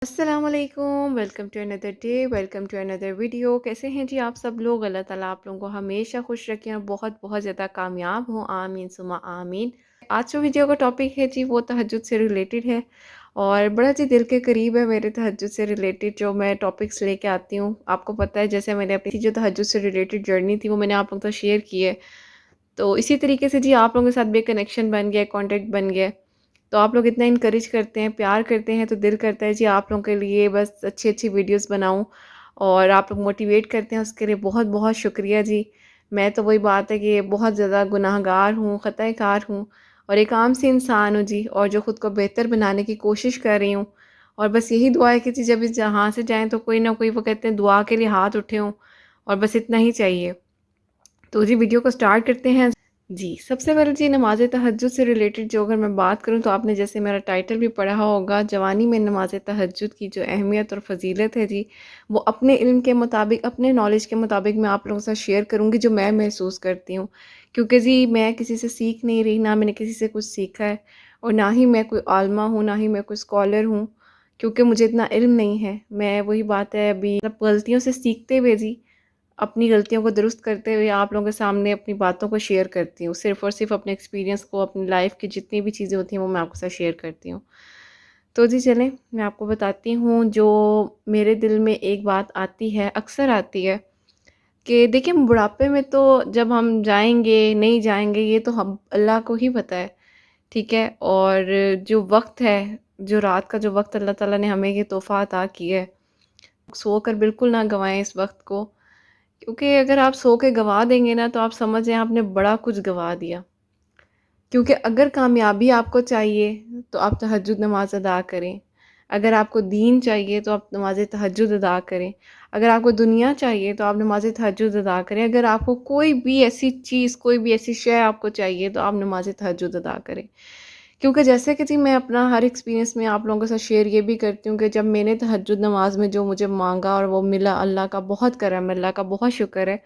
السلام علیکم، welcome to another day, welcome to another video. کیسے ہیں جی آپ سب لوگ؟ اللہ تعالیٰ آپ لوگوں کو ہمیشہ خوش رکھیں اور بہت بہت زیادہ کامیاب ہوں، آمین ثم آمین۔ آج جو ویڈیو کا ٹاپک ہے جی وہ تہجد سے ریلیٹڈ ہے، اور بڑا جی دل کے قریب ہے میرے تہجد سے ریلیٹڈ جو میں ٹاپکس لے کے آتی ہوں۔ آپ کو پتہ ہے جیسے میں نے اپنی جو تہجد سے ریلیٹڈ جرنی تھی وہ میں نے آپ لوگوں کو شیئر کی ہے، تو اسی طریقے سے جی آپ لوگوں کے ساتھ بھی کنیکشن بن گیا، کانٹیکٹ بن گیا۔ تو آپ لوگ اتنا انکریج کرتے ہیں، پیار کرتے ہیں، تو دل کرتا ہے جی آپ لوگوں کے لیے بس اچھی اچھی ویڈیوز بناؤں، اور آپ لوگ موٹیویٹ کرتے ہیں، اس کے لیے بہت بہت شکریہ جی۔ میں تو وہی بات ہے کہ بہت زیادہ گناہ گار ہوں، خطا کار ہوں، اور ایک عام سی انسان ہوں جی، اور جو خود کو بہتر بنانے کی کوشش کر رہی ہوں۔ اور بس یہی دعا ہے کہ جی جب اس جہاں سے جائیں تو کوئی نہ کوئی وہ کہتے ہیں دعا کے لیے ہاتھ اٹھے ہوں، اور بس اتنا ہی چاہیے۔ تو جی ویڈیو کو سٹارٹ کرتے ہیں۔ جی سب سے پہلے جی نماز تہجد سے ریلیٹڈ جو اگر میں بات کروں تو آپ نے جیسے میرا ٹائٹل بھی پڑھا ہوگا، جوانی میں نماز تہجد کی جو اہمیت اور فضیلت ہے جی، وہ اپنے علم کے مطابق، اپنے نالج کے مطابق میں آپ لوگوں کے ساتھ شیئر کروں گی جو میں محسوس کرتی ہوں، کیونکہ جی میں کسی سے سیکھ نہیں رہی، نہ میں نے کسی سے کچھ سیکھا ہے، اور نہ ہی میں کوئی عالمہ ہوں، نہ ہی میں کوئی اسکالر ہوں، کیونکہ مجھے اتنا علم نہیں ہے۔ میں وہی بات ہے ابھی غلطیوں سے سیکھتے ہوئے جی، اپنی غلطیوں کو درست کرتے ہوئے آپ لوگوں کے سامنے اپنی باتوں کو شیئر کرتی ہوں، صرف اور صرف اپنے ایکسپیرینس کو، اپنی لائف کی جتنی بھی چیزیں ہوتی ہیں وہ میں آپ کے ساتھ شیئر کرتی ہوں۔ تو جی چلیں میں آپ کو بتاتی ہوں، جو میرے دل میں ایک بات آتی ہے، اکثر آتی ہے، کہ دیکھیں بڑھاپے میں تو جب ہم جائیں گے نہیں جائیں گے یہ تو ہم اللہ کو ہی پتہ ہے، ٹھیک ہے؟ اور جو وقت ہے، جو رات کا جو وقت اللہ تعالیٰ نے ہمیں یہ تحفہ عطا کیا ہے، سو کر بالکل نہ گنوائیں اس وقت کو، کیونکہ اگر آپ سو کے گوا دیں گے نا تو آپ سمجھ جائیں آپ نے بڑا کچھ گوا دیا۔ کیونکہ اگر کامیابی آپ کو چاہیے تو آپ تہجد نماز ادا کریں، اگر آپ کو دین چاہیے تو آپ نماز تہجد ادا کریں، اگر آپ کو دنیا چاہیے تو آپ نماز تہجد ادا کریں، اگر آپ کو کوئی بھی ایسی چیز، کوئی بھی ایسی شے آپ کو چاہیے تو آپ نماز تہجد ادا کریں۔ کیونکہ جیسے کہ جی میں اپنا ہر ایکسپیرینس میں آپ لوگوں کے ساتھ شیئر یہ بھی کرتی ہوں کہ جب میں نے تہجد نماز میں جو مجھے مانگا اور وہ ملا، اللہ کا بہت کرم ہے، اللہ کا بہت شکر ہے۔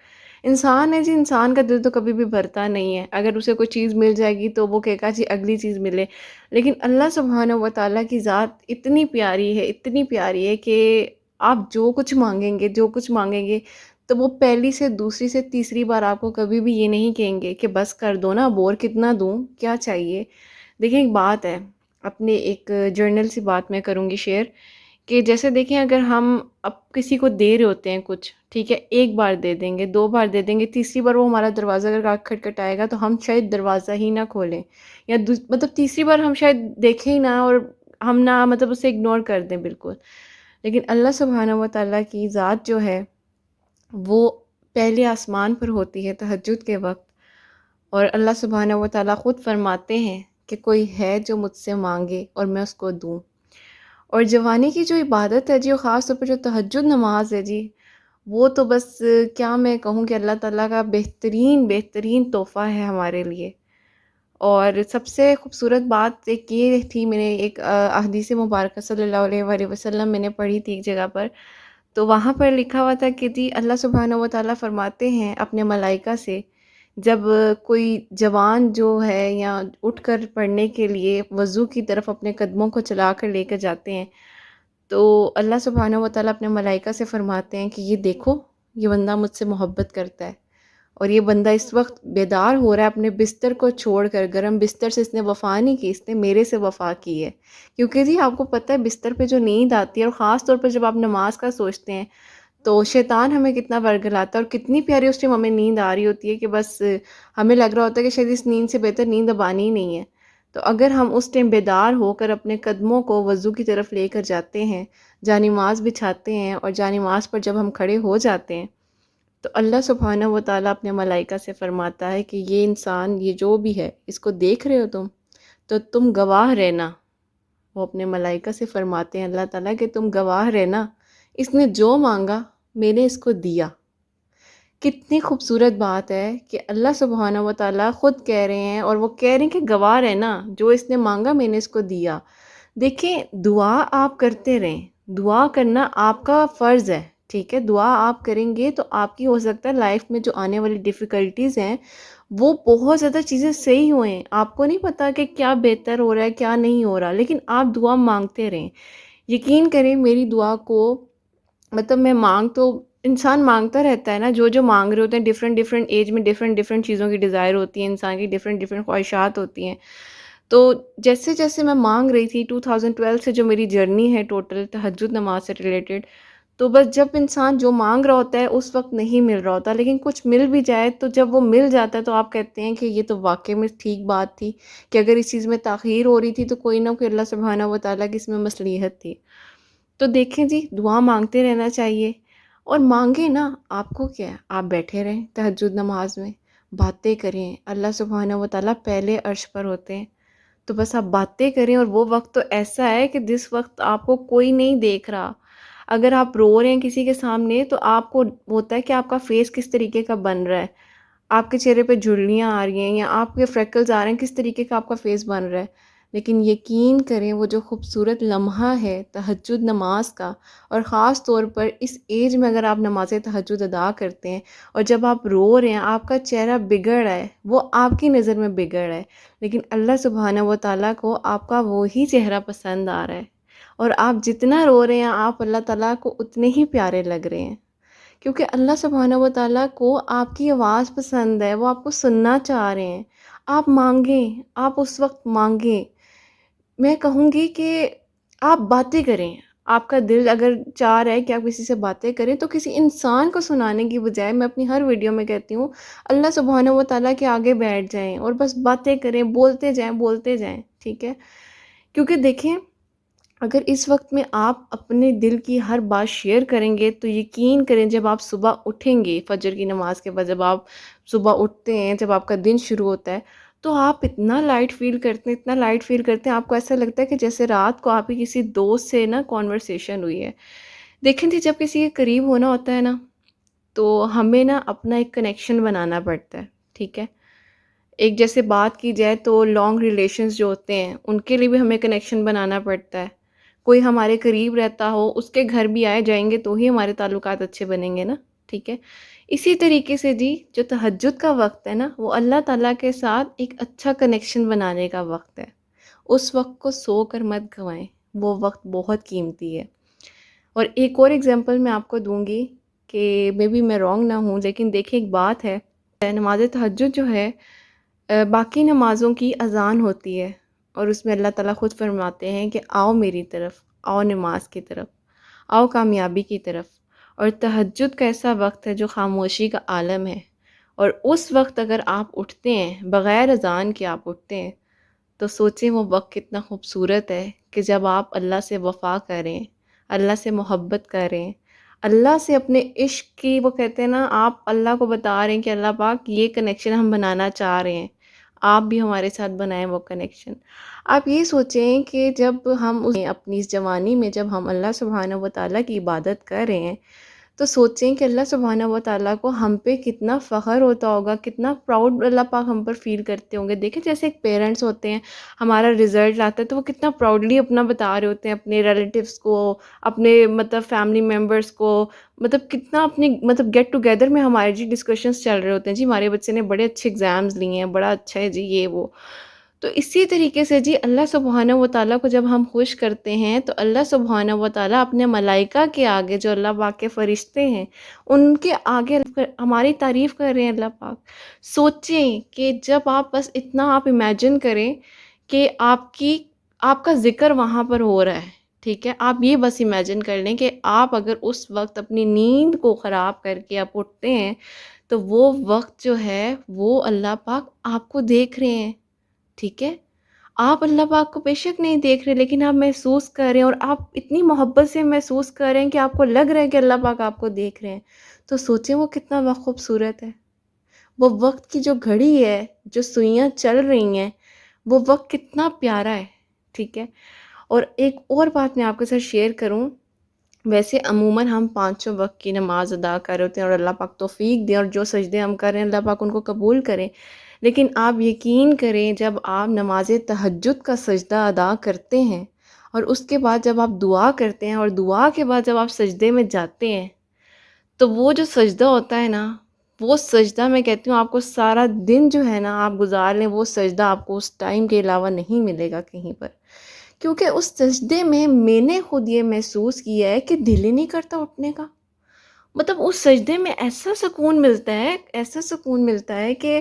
انسان ہے جی، انسان کا دل تو کبھی بھی بھرتا نہیں ہے، اگر اسے کوئی چیز مل جائے گی تو وہ کہے گا جی اگلی چیز ملے، لیکن اللہ سبحانہ و تعالیٰ کی ذات اتنی پیاری ہے، اتنی پیاری ہے کہ آپ جو کچھ مانگیں گے، جو کچھ مانگیں گے، تو وہ پہلی سے دوسری سے تیسری بار آپ کو کبھی بھی یہ نہیں کہیں گے کہ بس کر دو نا، بور کتنا دوں، کیا چاہیے۔ دیکھیں ایک بات ہے، اپنے ایک جرنل سی بات میں کروں گی شیئر، کہ جیسے دیکھیں اگر ہم اب کسی کو دے رہے ہوتے ہیں کچھ، ٹھیک ہے، ایک بار دے دیں گے، دو بار دے دیں گے، تیسری بار وہ ہمارا دروازہ اگر کھٹکھٹائے گا تو ہم شاید دروازہ ہی نہ کھولیں، یا مطلب تیسری بار ہم شاید دیکھیں ہی نہ، اور ہم نہ مطلب اسے اگنور کر دیں بالکل۔ لیکن اللہ سبحانہ و تعالیٰ کی ذات جو ہے وہ پہلے آسمان پر ہوتی ہے تہجد کے وقت، اور اللہ سبحانہ و تعالیٰ خود فرماتے ہیں کہ کوئی ہے جو مجھ سے مانگے اور میں اس کو دوں۔ اور جوانی کی جو عبادت ہے جی، اور خاص طور پر جو تہجد نماز ہے جی، وہ تو بس کیا میں کہوں کہ اللہ تعالیٰ کا بہترین بہترین تحفہ ہے ہمارے لیے۔ اور سب سے خوبصورت بات ایک یہ تھی، میں نے ایک احادیث مبارکہ صلی اللہ علیہ وآلہ وسلم میں نے پڑھی تھی ایک جگہ پر، تو وہاں پر لکھا ہوا تھا کہ جی اللہ سبحانہ و تعالیٰ فرماتے ہیں اپنے ملائکہ سے، جب کوئی جوان جو ہے یا اٹھ کر پڑھنے کے لیے وضو کی طرف اپنے قدموں کو چلا کر لے کر جاتے ہیں، تو اللہ سبحانہ و تعالیٰ اپنے ملائکہ سے فرماتے ہیں کہ یہ دیکھو، یہ بندہ مجھ سے محبت کرتا ہے، اور یہ بندہ اس وقت بیدار ہو رہا ہے اپنے بستر کو چھوڑ کر، گرم بستر سے اس نے وفا نہیں کی، اس نے میرے سے وفا کی ہے۔ کیونکہ جی آپ کو پتہ ہے بستر پہ جو نیند آتی ہے، اور خاص طور پر جب آپ نماز کا سوچتے ہیں تو شیطان ہمیں کتنا ورگلاتا ہے، اور کتنی پیاری اس ٹائم ہمیں نیند آ رہی ہوتی ہے کہ بس ہمیں لگ رہا ہوتا ہے کہ شاید اس نیند سے بہتر نیند اب آنی ہی نہیں ہے۔ تو اگر ہم اس ٹائم بیدار ہو کر اپنے قدموں کو وضو کی طرف لے کر جاتے ہیں، جانماز بچھاتے ہیں، اور جانماز پر جب ہم کھڑے ہو جاتے ہیں، تو اللہ سبحانہ و تعالیٰ اپنے ملائکہ سے فرماتا ہے کہ یہ انسان، یہ جو بھی ہے، اس کو دیکھ رہے ہو تم، تو تم گواہ رہنا۔ وہ اپنے ملائکہ سے فرماتے ہیں اللہ تعالیٰ کہ تم گواہ رہنا، اس نے جو مانگا میں نے اس کو دیا۔ کتنی خوبصورت بات ہے کہ اللہ سبحانہ و تعالیٰ خود کہہ رہے ہیں، اور وہ کہہ رہے ہیں کہ گواہ رہنا، جو اس نے مانگا میں نے اس کو دیا۔ دیکھیں دعا آپ کرتے رہیں، دعا کرنا آپ کا فرض ہے، ٹھیک ہے؟ دعا آپ کریں گے تو آپ کی ہو سکتا ہے لائف میں جو آنے والی ڈیفیکلٹیز ہیں وہ بہت زیادہ چیزیں صحیح ہوئیں، آپ کو نہیں پتا کہ کیا بہتر ہو رہا ہے کیا نہیں ہو رہا، لیکن آپ دعا مانگتے رہیں۔ یقین کریں میری دعا کو، مطلب میں مانگ تو انسان مانگتا رہتا ہے نا، جو جو مانگ رہے ہوتے ہیں، ڈفرینٹ ڈفرینٹ ایج میں ڈفرینٹ ڈفرینٹ چیزوں کی ڈیزائر ہوتی ہے، انسان کی ڈفرینٹ ڈفرینٹ خواہشات ہوتی ہیں. تو جیسے جیسے میں مانگ رہی تھی 2012 سے جو میری جرنی ہے ٹوٹل تہجد نماز سے ریلیٹڈ، تو بس جب انسان جو مانگ رہا ہوتا ہے اس وقت نہیں مل رہا ہوتا، لیکن کچھ مل بھی جائے تو جب وہ مل جاتا ہے تو آپ کہتے ہیں کہ یہ تو واقعی میں ٹھیک بات تھی، کہ اگر اس چیز میں تاخیر ہو رہی تھی تو کوئی نہ کوئی اللہ سبحانہ و تعالیٰ کی اس میں مصلحت تھی. تو دیکھیں جی، دعا مانگتے رہنا چاہیے. اور مانگیں نا، آپ کو کیا ہے، آپ بیٹھے رہیں تہجد نماز میں، باتیں کریں. اللہ سبحانہ و تعالیٰ پہلے عرش پر ہوتے ہیں، تو بس آپ باتیں کریں. اور وہ وقت تو ایسا ہے کہ جس وقت آپ کو کوئی نہیں دیکھ رہا. اگر آپ رو رہے ہیں کسی کے سامنے تو آپ کو ہوتا ہے کہ آپ کا فیس کس طریقے کا بن رہا ہے، آپ کے چہرے پہ جھرریاں آ رہی ہیں یا آپ کے فریکلز آ رہے ہیں، کس طریقے کا آپ کا فیس بن رہا ہے. لیکن یقین کریں وہ جو خوبصورت لمحہ ہے تہجد نماز کا، اور خاص طور پر اس ایج میں اگر آپ نماز تہجد ادا کرتے ہیں اور جب آپ رو رہے ہیں، آپ کا چہرہ بگڑ رہا ہے، وہ آپ کی نظر میں بگڑ رہا ہے، لیکن اللہ سبحانہ و تعالیٰ کو آپ کا وہی چہرہ پسند آ رہا ہے. اور آپ جتنا رو رہے ہیں آپ اللہ تعالیٰ کو اتنے ہی پیارے لگ رہے ہیں، کیونکہ اللہ سبحانہ و تعالیٰ کو آپ کی آواز پسند ہے، وہ آپ کو سننا چاہ رہے ہیں. آپ مانگیں، آپ اس وقت مانگیں. میں کہوں گی کہ آپ باتیں کریں. آپ کا دل اگر چاہ رہا ہے کہ آپ کسی سے باتیں کریں تو کسی انسان کو سنانے کی بجائے، میں اپنی ہر ویڈیو میں کہتی ہوں، اللہ سبحانہ و تعالیٰ کے آگے بیٹھ جائیں اور بس باتیں کریں، بولتے جائیں. ٹھیک ہے؟ کیونکہ دیکھیں، اگر اس وقت میں آپ اپنے دل کی ہر بات شیئر کریں گے تو یقین کریں جب آپ صبح اٹھیں گے فجر کی نماز کے بعد، جب آپ صبح اٹھتے ہیں، جب آپ کا دن شروع ہوتا ہے، تو آپ اتنا لائٹ فیل کرتے ہیں، اتنا لائٹ فیل کرتے ہیں، آپ کو ایسا لگتا ہے کہ جیسے رات کو آپ کی کسی دوست سے نا کانورسیشن ہوئی ہے. دیکھیں جی، جب کسی کے قریب ہونا ہوتا ہے نا تو ہمیں نا اپنا ایک کنیکشن بنانا پڑتا ہے. ٹھیک ہے؟ ایک جیسے بات کی جائے تو لانگ ریلیشنز جو ہوتے ہیں ان کے لیے بھی ہمیں کنیکشن بنانا پڑتا ہے. کوئی ہمارے قریب رہتا ہو، اس کے گھر بھی آئے جائیں گے تو ہی ہمارے تعلقات اچھے بنیں گے نا. ٹھیک ہے؟ اسی طریقے سے جی، جو تہجد کا وقت ہے نا، وہ اللہ تعالیٰ کے ساتھ ایک اچھا کنیکشن بنانے کا وقت ہے. اس وقت کو سو کر مت گنوائیں، وہ وقت بہت قیمتی ہے. اور ایک اور ایگزامپل میں آپ کو دوں گی کہ مے بی میں رانگ نہ ہوں، لیکن دیکھیں ایک بات ہے، نماز تہجد جو ہے باقی نمازوں کی اذان ہوتی ہے، اور اس میں اللہ تعالیٰ خود فرماتے ہیں کہ آؤ میری طرف، آؤ نماز کی طرف، آؤ کامیابی کی طرف. اور تہجد کا ایسا وقت ہے جو خاموشی کا عالم ہے. اور اس وقت اگر آپ اٹھتے ہیں بغیر اذان کے، آپ اٹھتے ہیں، تو سوچیں وہ وقت کتنا خوبصورت ہے کہ جب آپ اللہ سے وفا کریں، اللہ سے محبت کریں، اللہ سے اپنے عشق کی، وہ کہتے ہیں نا، آپ اللہ کو بتا رہے ہیں کہ اللہ پاک یہ کنیکشن ہم بنانا چاہ رہے ہیں، آپ بھی ہمارے ساتھ بنائیں وہ کنیکشن. آپ یہ سوچیں کہ جب ہم اپنی اس جوانی میں جب ہم اللہ سبحانہ و تعالیٰ کی عبادت کر رہے ہیں تو سوچیں کہ اللہ سبحانہ و تعالیٰ کو ہم پہ کتنا فخر ہوتا ہوگا، کتنا پراؤڈ اللہ پاک ہم پر فیل کرتے ہوں گے. دیکھیں جیسے ایک پیرنٹس ہوتے ہیں، ہمارا رزلٹ آتا ہے تو وہ کتنا پراؤڈلی اپنا بتا رہے ہوتے ہیں اپنے ریلیٹیوز کو، اپنے مطلب فیملی ممبرس کو، مطلب کتنا اپنی مطلب گیٹ ٹوگیدر میں ہمارے جی ڈسکشنس چل رہے ہوتے ہیں، جی ہمارے بچے نے بڑے اچھے ایگزامز لیے ہیں، بڑا اچھا ہے جی یہ وہ. تو اسی طریقے سے جی اللہ سبحانہ و تعالیٰ کو جب ہم خوش کرتے ہیں تو اللہ سبحانہ و تعالیٰ اپنے ملائکہ کے آگے، جو اللہ پاک کے فرشتے ہیں، ان کے آگے ہماری تعریف کر رہے ہیں اللہ پاک. سوچیں کہ جب آپ بس اتنا آپ امیجن کریں کہ آپ کا ذکر وہاں پر ہو رہا ہے. ٹھیک ہے؟ آپ یہ بس امیجن کر لیں کہ آپ اگر اس وقت اپنی نیند کو خراب کر کے آپ اٹھتے ہیں تو وہ وقت جو ہے وہ اللہ پاک آپ کو دیکھ رہے ہیں. ٹھیک ہے؟ آپ اللہ پاک کو بے شک نہیں دیکھ رہے، لیکن آپ محسوس کر رہے ہیں، اور آپ اتنی محبت سے محسوس کر رہے ہیں کہ آپ کو لگ رہا ہے کہ اللہ پاک آپ کو دیکھ رہے ہیں. تو سوچیں وہ کتنا وقت خوبصورت ہے، وہ وقت کی جو گھڑی ہے، جو سوئیاں چل رہی ہیں، وہ وقت کتنا پیارا ہے. ٹھیک ہے؟ اور ایک اور بات میں آپ کے ساتھ شیئر کروں، ویسے عموماً ہم پانچوں وقت کی نماز ادا کر رہے ہوتے ہیں اور اللہ پاک توفیق دیں، اور جو سجدے ہم کر رہے ہیں اللہ پاک ان کو قبول کریں. لیکن آپ یقین کریں جب آپ نماز تہجد کا سجدہ ادا کرتے ہیں اور اس کے بعد جب آپ دعا کرتے ہیں اور دعا کے بعد جب آپ سجدے میں جاتے ہیں، تو وہ جو سجدہ ہوتا ہے نا، وہ سجدہ میں کہتی ہوں آپ کو سارا دن جو ہے نا آپ گزار لیں، وہ سجدہ آپ کو اس ٹائم کے علاوہ نہیں ملے گا کہیں پر. کیونکہ اس سجدے میں نے خود یہ محسوس کیا ہے کہ دل ہی نہیں کرتا اٹھنے کا. مطلب اس سجدے میں ایسا سکون ملتا ہے، ایسا سکون ملتا ہے کہ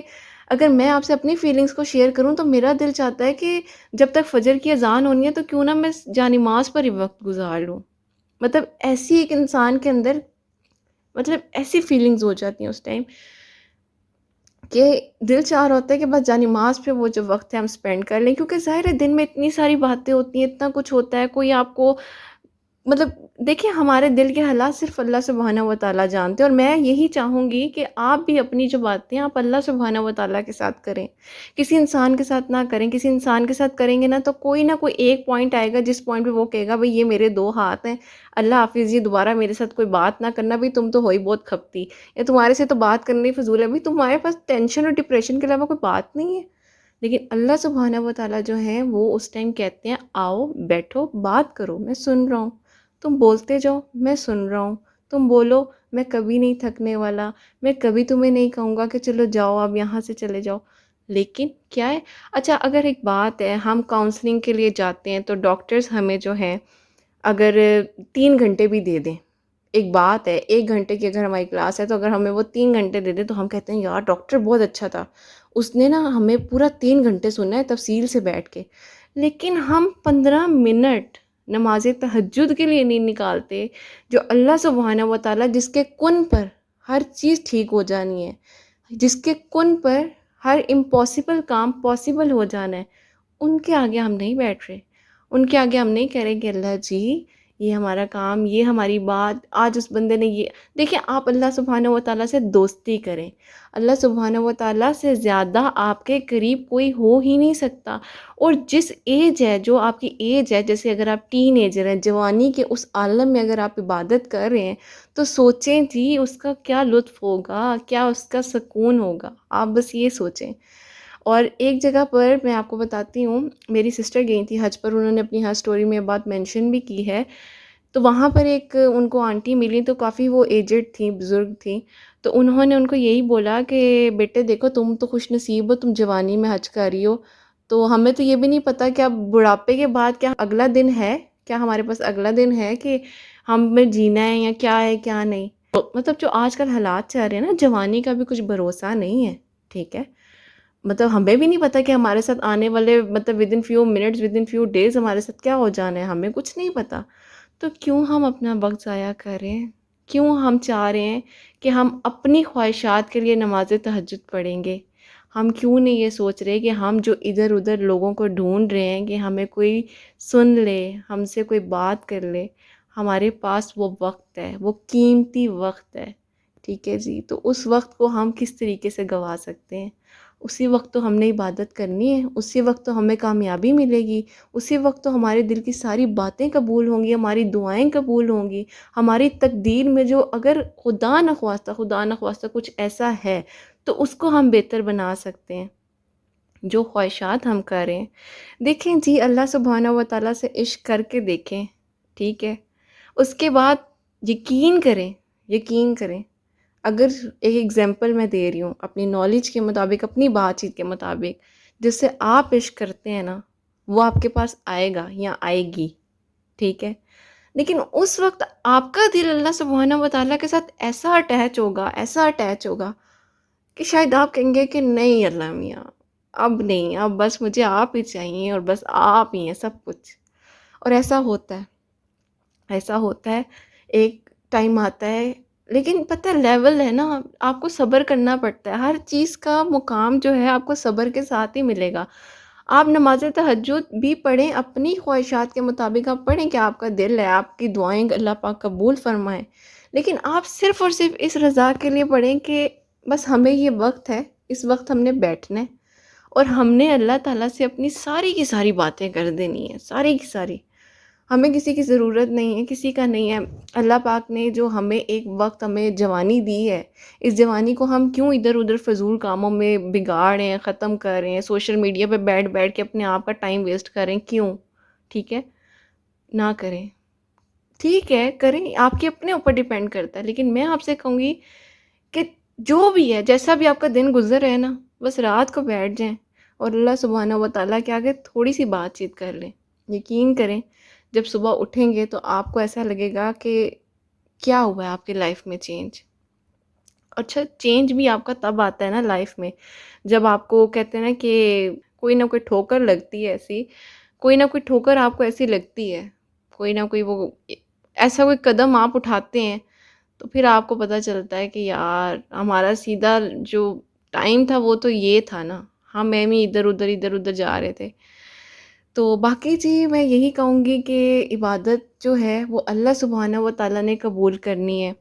اگر میں آپ سے اپنی فیلنگس کو شیئر کروں تو میرا دل چاہتا ہے کہ جب تک فجر کی اذان ہونی ہے تو کیوں نہ میں جانماز پر ہی وقت گزار لوں. مطلب ایسی ایک انسان کے اندر مطلب ایسی فیلنگز ہو جاتی ہیں اس ٹائم کہ دل چاہ رہا ہوتا ہے کہ بس جانماز پہ وہ جو وقت ہے ہم سپینڈ کر لیں، کیونکہ ظاہر ہے دن میں اتنی ساری باتیں ہوتی ہیں، اتنا کچھ ہوتا ہے. کوئی آپ کو مطلب دیکھیں ہمارے دل کے حالات صرف اللہ سبحانہ و تعالیٰ جانتے ہیں، اور میں یہی چاہوں گی کہ آپ بھی اپنی جو باتیں آپ اللہ سبحانہ و تعالیٰ کے ساتھ کریں، کسی انسان کے ساتھ نہ کریں. کسی انسان کے ساتھ کریں گے نا تو کوئی نہ کوئی ایک پوائنٹ آئے گا جس پوائنٹ پہ وہ کہے گا بھئی یہ میرے دو ہاتھ ہیں، اللہ حافظ، یہ دوبارہ میرے ساتھ کوئی بات نہ کرنا، بھئی تم تو ہوئی بہت کھپتی، یا تمہارے سے تو بات کرنی فضول ہے، بھئی تمہارے پاس ٹینشن اور ڈپریشن کے علاوہ کوئی بات نہیں ہے. لیکن اللہ سبحانہ و تعالیٰ جو ہیں وہ اس ٹائم کہتے ہیں آؤ بیٹھو بات کرو، میں سن رہا ہوں، تم بولتے جاؤ میں سن رہا ہوں، تم بولو، میں کبھی نہیں تھکنے والا، میں کبھی تمہیں نہیں کہوں گا کہ چلو جاؤ اب یہاں سے چلے جاؤ. لیکن کیا ہے، اچھا اگر ایک بات ہے، ہم کاؤنسلنگ کے لیے جاتے ہیں تو ڈاکٹرز ہمیں جو ہیں اگر 3 گھنٹے بھی دے دیں، ایک بات ہے 1 گھنٹے کی اگر ہماری کلاس ہے تو اگر ہمیں وہ 3 گھنٹے دے دیں تو ہم کہتے ہیں یار ڈاکٹر بہت اچھا تھا، اس نے نا ہمیں پورا 3 گھنٹے سنا ہے تفصیل سے بیٹھ کے. لیکن ہم 15 منٹ نماز تہجد کے لیے نہیں نکالتے، جو اللہ سبحانہ و تعالیٰ جس کے کن پر ہر چیز ٹھیک ہو جانی ہے، جس کے کن پر ہر امپاسبل کام پاسبل ہو جانا ہے، ان کے آگے ہم نہیں بیٹھ رہے. ان کے آگے ہم نہیں کہہ رہے کہ اللہ جی یہ ہمارا کام، یہ ہماری بات، آج اس بندے نے یہ دیکھیں. آپ اللہ سبحانہ و تعالیٰ سے دوستی کریں، اللہ سبحانہ و تعالیٰ سے زیادہ آپ کے قریب کوئی ہو ہی نہیں سکتا. اور جس ایج ہے، جو آپ کی ایج ہے، جیسے اگر آپ ٹین ایجر ہیں، جوانی کے اس عالم میں اگر آپ عبادت کر رہے ہیں تو سوچیں جی اس کا کیا لطف ہوگا، کیا اس کا سکون ہوگا. آپ بس یہ سوچیں. اور ایک جگہ پر میں آپ کو بتاتی ہوں، میری سسٹر گئی تھی حج پر، انہوں نے اپنی ہر سٹوری میں بات مینشن بھی کی ہے. تو وہاں پر ایک ان کو آنٹی ملی، تو کافی وہ ایجڈ تھیں، بزرگ تھیں. تو انہوں نے ان کو یہی بولا کہ بیٹے دیکھو تم تو خوش نصیب ہو، تم جوانی میں حج کر رہی ہو، تو ہمیں تو یہ بھی نہیں پتہ کہ اب بڑھاپے کے بعد کیا اگلا دن ہے، کیا ہمارے پاس اگلا دن ہے کہ ہمیں جینا ہے یا کیا ہے کیا نہیں. مطلب جو آج کل حالات چل رہے ہیں نا، جوانی کا بھی کچھ بھروسہ نہیں ہے. ٹھیک ہے، مطلب ہمیں بھی نہیں پتہ کہ ہمارے ساتھ آنے والے مطلب within few minutes, within few days ہمارے ساتھ کیا ہو جانا ہے، ہمیں کچھ نہیں پتہ. تو کیوں ہم اپنا وقت ضائع کریں؟ کیوں ہم چاہ رہے ہیں کہ ہم اپنی خواہشات کے لیے نماز تہجد پڑھیں گے؟ ہم کیوں نہیں یہ سوچ رہے کہ ہم جو ادھر ادھر لوگوں کو ڈھونڈ رہے ہیں کہ ہمیں کوئی سن لے، ہم سے کوئی بات کر لے، ہمارے پاس وہ وقت ہے، وہ قیمتی وقت ہے. ٹھیک ہے جی، تو اس وقت کو ہم کس طریقے سے گنوا سکتے ہیں؟ اسی وقت تو ہم نے عبادت کرنی ہے، اسی وقت تو ہمیں کامیابی ملے گی، اسی وقت تو ہمارے دل کی ساری باتیں قبول ہوں گی، ہماری دعائیں قبول ہوں گی. ہماری تقدیر میں جو اگر خدا نخواستہ کچھ ایسا ہے تو اس کو ہم بہتر بنا سکتے ہیں. جو خواہشات ہم کریں، دیکھیں جی اللہ سبحانہ و تعالیٰ سے عشق کر کے دیکھیں. ٹھیک ہے، اس کے بعد یقین کریں، یقین کریں. اگر ایک ایگزامپل میں دے رہی ہوں اپنی نالج کے مطابق، اپنی بات چیت کے مطابق، جس سے آپ عشق کرتے ہیں نا وہ آپ کے پاس آئے گا یا آئے گی. ٹھیک ہے، لیکن اس وقت آپ کا دل اللہ سبحانہ و تعالیٰ کے ساتھ ایسا اٹیچ ہوگا، ایسا اٹیچ ہوگا کہ شاید آپ کہیں گے کہ نہیں اللہ میاں اب نہیں، اب بس مجھے آپ ہی چاہیے اور بس آپ ہی ہیں سب کچھ. اور ایسا ہوتا ہے، ایسا ہوتا ہے. ایک ٹائم آتا ہے، لیکن پتہ لیول ہے نا، آپ کو صبر کرنا پڑتا ہے. ہر چیز کا مقام جو ہے آپ کو صبر کے ساتھ ہی ملے گا. آپ نماز تہجد بھی پڑھیں، اپنی خواہشات کے مطابق آپ پڑھیں کہ آپ کا دل ہے، آپ کی دعائیں اللہ پاک قبول فرمائیں. لیکن آپ صرف اور صرف اس رضا کے لیے پڑھیں کہ بس ہمیں یہ وقت ہے، اس وقت ہم نے بیٹھنا ہے اور ہم نے اللہ تعالیٰ سے اپنی ساری کی ساری باتیں کر دینی ہیں، ساری کی ساری. ہمیں کسی کی ضرورت نہیں ہے، کسی کا نہیں ہے. اللہ پاک نے جو ہمیں ایک وقت ہمیں جوانی دی ہے، اس جوانی کو ہم کیوں ادھر ادھر فضول کاموں میں بگاڑ رہے ہیں، ختم کر رہے ہیں، سوشل میڈیا پہ بیٹھ بیٹھ کے اپنے آپ کا ٹائم ویسٹ کر رہے ہیں؟ کیوں؟ ٹھیک ہے، نہ کریں. ٹھیک ہے کریں، آپ کے اپنے اوپر ڈیپینڈ کرتا ہے. لیکن میں آپ سے کہوں گی کہ جو بھی ہے، جیسا بھی آپ کا دن گزر رہا ہے نا، بس رات کو بیٹھ جائیں اور اللہ سبحانہ و تعالیٰ کے آگے تھوڑی سی بات چیت کر لیں. یقین کریں جب صبح اٹھیں گے تو آپ کو ایسا لگے گا کہ کیا ہوا ہے آپ کی لائف میں چینج. اچھا چینج بھی آپ کا تب آتا ہے نا لائف میں جب آپ کو کہتے ہیں نا کہ کوئی نہ کوئی ٹھوکر لگتی ہے ایسی، کوئی نہ کوئی ٹھوکر آپ کو ایسی لگتی ہے، کوئی نہ کوئی وہ ایسا کوئی قدم آپ اٹھاتے ہیں تو پھر آپ کو پتہ چلتا ہے کہ یار ہمارا سیدھا جو ٹائم تھا وہ تو یہ تھا نا، ہم بھی ادھر ادھر جا رہے تھے. تو باقی جی میں یہی کہوں گی کہ عبادت جو ہے وہ اللہ سبحانہ و تعالیٰ نے قبول کرنی ہے.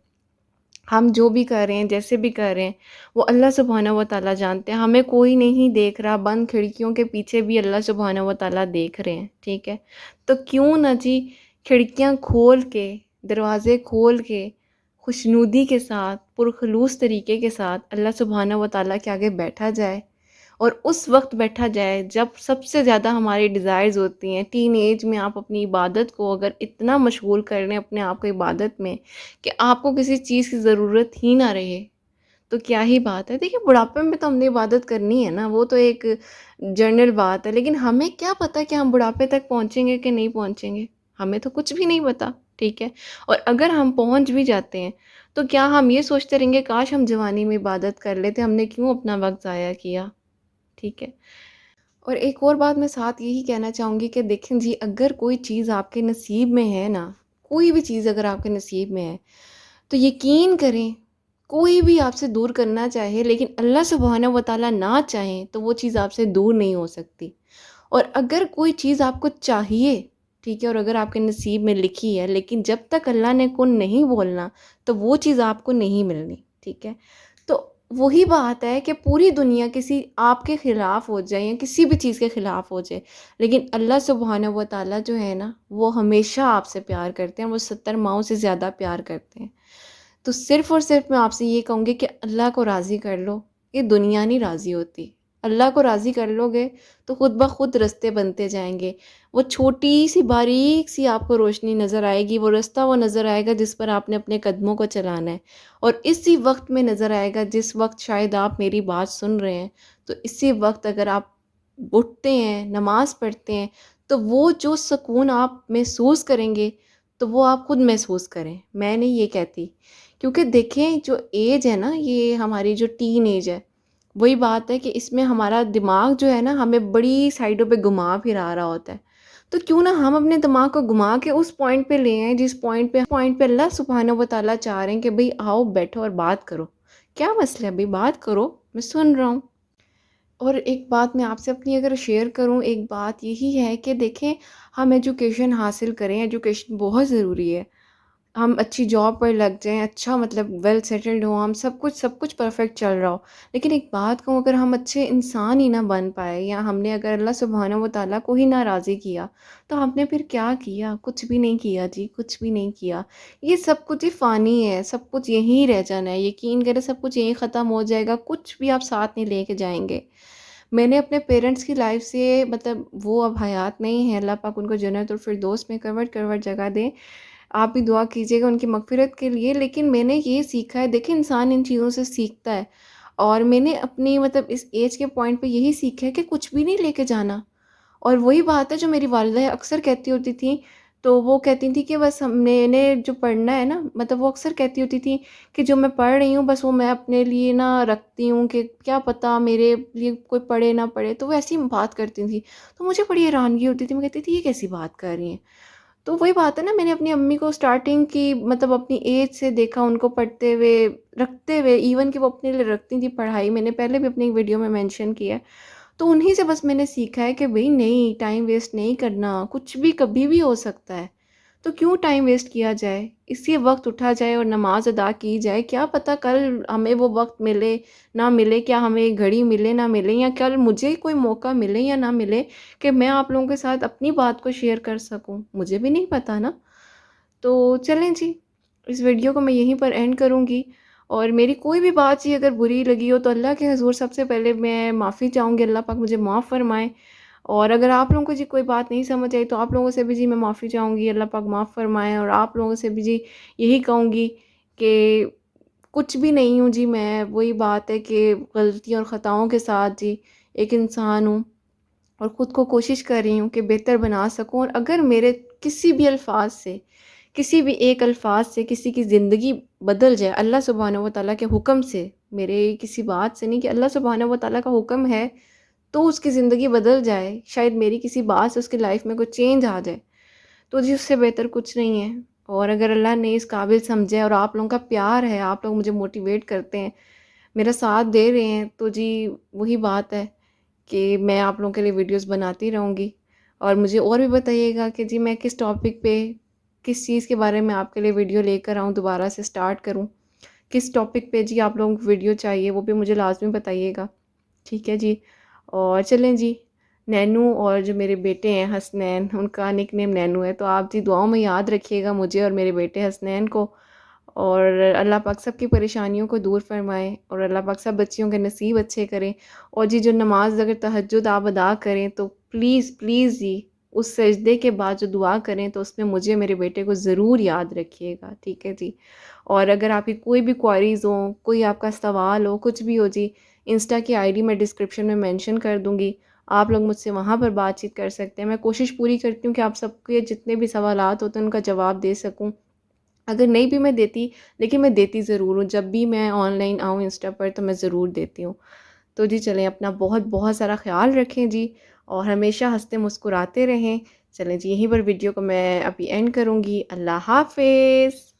ہم جو بھی کر رہے ہیں جیسے بھی کر رہے ہیں وہ اللہ سبحانہ و تعالیٰ جانتے ہیں، ہمیں کوئی نہیں دیکھ رہا، بند کھڑکیوں کے پیچھے بھی اللہ سبحانہ و تعالیٰ دیکھ رہے ہیں. ٹھیک ہے، تو کیوں نہ جی کھڑکیاں کھول کے، دروازے کھول کے، خوشنودی کے ساتھ، پرخلوص طریقے کے ساتھ اللہ سبحانہ و تعالیٰ کے آگے بیٹھا جائے، اور اس وقت بیٹھا جائے جب سب سے زیادہ ہماری ڈیزائرز ہوتی ہیں. ٹین ایج میں آپ اپنی عبادت کو اگر اتنا مشغول کر لیں اپنے آپ کو عبادت میں کہ آپ کو کسی چیز کی ضرورت ہی نہ رہے تو کیا ہی بات ہے. دیکھیے بڑھاپے میں تو ہم نے عبادت کرنی ہے نا، وہ تو ایک جنرل بات ہے، لیکن ہمیں کیا پتہ کہ ہم بڑھاپے تک پہنچیں گے کہ نہیں پہنچیں گے، ہمیں تو کچھ بھی نہیں پتہ. ٹھیک ہے، اور اگر ہم پہنچ بھی جاتے ہیں تو کیا ہم یہ سوچتے رہیں گے کاش ہم جوانی میں عبادت کر لیتے، ہم نے کیوں اپنا وقت ضائع کیا. ٹھیک ہے، اور ایک اور بات میں ساتھ یہی کہنا چاہوں گی کہ دیکھیں جی اگر کوئی چیز آپ کے نصیب میں ہے نا، کوئی بھی چیز اگر آپ کے نصیب میں ہے تو یقین کریں کوئی بھی آپ سے دور کرنا چاہے لیکن اللہ سبحانہ و تعالیٰ نہ چاہیں تو وہ چیز آپ سے دور نہیں ہو سکتی. اور اگر کوئی چیز آپ کو چاہیے، ٹھیک ہے، اور اگر آپ کے نصیب میں لکھی ہے لیکن جب تک اللہ نے کن نہیں بولنا تو وہ چیز آپ کو نہیں ملنی. ٹھیک ہے، تو وہی بات ہے کہ پوری دنیا کسی آپ کے خلاف ہو جائے یا کسی بھی چیز کے خلاف ہو جائے لیکن اللہ سبحانہ و تعالیٰ جو ہے نا وہ ہمیشہ آپ سے پیار کرتے ہیں، وہ 70 ماؤں سے زیادہ پیار کرتے ہیں. تو صرف اور صرف میں آپ سے یہ کہوں گی کہ اللہ کو راضی کر لو، یہ دنیا نہیں راضی ہوتی. اللہ کو راضی کر لو گے تو خود بخود رستے بنتے جائیں گے. وہ چھوٹی سی باریک سی آپ کو روشنی نظر آئے گی، وہ رستہ وہ نظر آئے گا جس پر آپ نے اپنے قدموں کو چلانا ہے، اور اسی وقت میں نظر آئے گا جس وقت شاید آپ میری بات سن رہے ہیں. تو اسی وقت اگر آپ اٹھتے ہیں، نماز پڑھتے ہیں، تو وہ جو سکون آپ محسوس کریں گے تو وہ آپ خود محسوس کریں، میں نہیں یہ کہتی. کیونکہ دیکھیں جو ایج ہے نا، یہ ہماری جو ٹین ایج ہے، وہی بات ہے کہ اس میں ہمارا دماغ جو ہے نا ہمیں بڑی سائڈوں پہ گھما پھرا رہا ہوتا ہے. تو کیوں نہ ہم اپنے دماغ کو گھما کے اس پوائنٹ پہ لے آئیں جس پوائنٹ پہ اللہ سبحانہ و تعالیٰ چاہ رہے ہیں کہ بھئی آؤ بیٹھو اور بات کرو. کیا مسئلہ ہے بھئی، بات کرو، میں سن رہا ہوں. اور ایک بات میں آپ سے اپنی اگر شیئر کروں، ایک بات یہی ہے کہ دیکھیں ہم ایجوکیشن حاصل کریں، ایجوکیشن بہت ضروری ہے، ہم اچھی جاب پر لگ جائیں، اچھا مطلب ویل سیٹلڈ ہوں، ہم سب کچھ پرفیکٹ چل رہا ہو، لیکن ایک بات کہوں اگر ہم اچھے انسان ہی نہ بن پائے یا ہم نے اگر اللہ سبحانہ و تعالیٰ کو ہی نہ راضی کیا تو ہم نے پھر کیا کیا؟ کچھ بھی نہیں کیا جی، کچھ بھی نہیں کیا. یہ سب کچھ ہی فانی ہے، سب کچھ یہیں رہ جانا ہے، یقین کریں سب کچھ یہیں ختم ہو جائے گا، کچھ بھی آپ ساتھ نہیں لے کے جائیں گے. میں نے اپنے پیرنٹس کی لائف سے مطلب وہ اب حیات نہیں ہے، اللہ پاک ان کو جنت الفردوس میں کروٹ کروٹ جگہ دے. آپ بھی دعا کیجیے گا ان کی مغفرت کے لیے. لیکن میں نے یہ سیکھا ہے، دیکھیں انسان ان چیزوں سے سیکھتا ہے، اور میں نے اپنی مطلب اس ایج کے پوائنٹ پہ یہی سیکھا ہے کہ کچھ بھی نہیں لے کے جانا. اور وہی بات ہے جو میری والدہ اکثر کہتی ہوتی تھیں، تو وہ کہتی تھیں کہ بس ہم نے جو پڑھنا ہے نا، مطلب وہ اکثر کہتی ہوتی تھیں کہ جو میں پڑھ رہی ہوں بس وہ میں اپنے لیے نہ رکھتی ہوں کہ کیا پتہ میرے لیے کوئی پڑھے نہ پڑھے. تو وہ ایسی بات کرتی تھیں تو مجھے بڑی حیرانگی ہوتی تھی، میں کہتی تھی یہ کیسی بات کر رہی ہیں. تو وہی بات ہے نا، میں نے اپنی امی کو سٹارٹنگ کی مطلب اپنی ایج سے دیکھا، ان کو پڑھتے ہوئے رکھتے ہوئے، ایون کہ وہ اپنے لیے رکھتی تھی پڑھائی، میں نے پہلے بھی اپنی ویڈیو میں مینشن کیا ہے. تو انہی سے بس میں نے سیکھا ہے کہ بھئی نہیں، ٹائم ویسٹ نہیں کرنا، کچھ بھی کبھی بھی ہو سکتا ہے تو کیوں ٹائم ویسٹ کیا جائے. اسی وقت اٹھا جائے اور نماز ادا کی جائے، کیا پتہ کل ہمیں وہ وقت ملے نہ ملے، کیا ہمیں گھڑی ملے نہ ملے، یا کل مجھے کوئی موقع ملے یا نہ ملے کہ میں آپ لوگوں کے ساتھ اپنی بات کو شیئر کر سکوں، مجھے بھی نہیں پتہ نا. تو چلیں جی، اس ویڈیو کو میں یہیں پر اینڈ کروں گی. اور میری کوئی بھی بات چیز اگر بری لگی ہو تو اللہ کے حضور سب سے پہلے میں معافی چاہوں گی، اللہ پاک مجھے معاف فرمائے. اور اگر آپ لوگوں کو جی کوئی بات نہیں سمجھ آئی تو آپ لوگوں سے بھی جی میں معافی چاہوں گی، اللہ پاک معاف فرمائے. اور آپ لوگوں سے بھی جی یہی کہوں گی کہ کچھ بھی نہیں ہوں جی میں، وہی بات ہے کہ غلطیوں اور خطاؤں کے ساتھ جی ایک انسان ہوں. اور خود کو کوشش کر رہی ہوں کہ بہتر بنا سکوں، اور اگر میرے کسی بھی الفاظ سے، کسی بھی ایک الفاظ سے کسی کی زندگی بدل جائے اللہ سبحانہ و تعالیٰ کے حکم سے، میرے کسی بات سے نہیں، کہ اللہ سبحانہ و تعالیٰ کا حکم ہے تو اس کی زندگی بدل جائے، شاید میری کسی بات سے اس کی لائف میں کوئی چینج آ جائے، تو جی اس سے بہتر کچھ نہیں ہے۔ اور اگر اللہ نے اس قابل سمجھے اور آپ لوگوں کا پیار ہے، آپ لوگ مجھے موٹیویٹ کرتے ہیں، میرا ساتھ دے رہے ہیں، تو جی وہی بات ہے کہ میں آپ لوگوں کے لیے ویڈیوز بناتی رہوں گی۔ اور مجھے اور بھی بتائیے گا کہ جی میں کس ٹاپک پہ، کس چیز کے بارے میں آپ کے لیے ویڈیو لے کر آؤں، دوبارہ سے سٹارٹ کروں، کس ٹاپک پہ جی آپ لوگوں کو ویڈیو چاہیے، وہ بھی مجھے لازمی بتائیے گا، ٹھیک ہے جی۔ اور چلیں جی، نینو اور جو میرے بیٹے ہیں حسنین، ان کا نک نیم نینو ہے، تو آپ جی دعاؤں میں یاد رکھیے گا مجھے اور میرے بیٹے حسنین کو، اور اللہ پاک سب کی پریشانیوں کو دور فرمائے، اور اللہ پاک سب بچیوں کے نصیب اچھے کریں۔ اور جی جو نماز اگر تہجد آپ ادا کریں تو پلیز پلیز جی اس سجدے کے بعد جو دعا کریں تو اس میں مجھے میرے بیٹے کو ضرور یاد رکھیے گا، ٹھیک ہے جی۔ اور اگر آپ کی کوئی بھی کوائریز ہوں، کوئی آپ کا سوال ہو، کچھ بھی ہو جی، انسٹا کی آئی ڈی میں ڈسکرپشن میں مینشن کر دوں گی، آپ لوگ مجھ سے وہاں پر بات چیت کر سکتے ہیں۔ میں کوشش پوری کرتی ہوں کہ آپ سب کے جتنے بھی سوالات ہوتے ہیں ان کا جواب دے سکوں، اگر نہیں بھی میں دیتی، لیکن میں دیتی ضرور ہوں، جب بھی میں آن لائن آؤں انسٹا پر تو میں ضرور دیتی ہوں۔ تو جی چلیں اپنا بہت بہت سارا خیال رکھیں جی، اور ہمیشہ ہنستے مسکراتے رہیں۔ چلیں جی یہیں پر ویڈیو کو میں ابھی اینڈ کروں گی۔ اللہ حافظ۔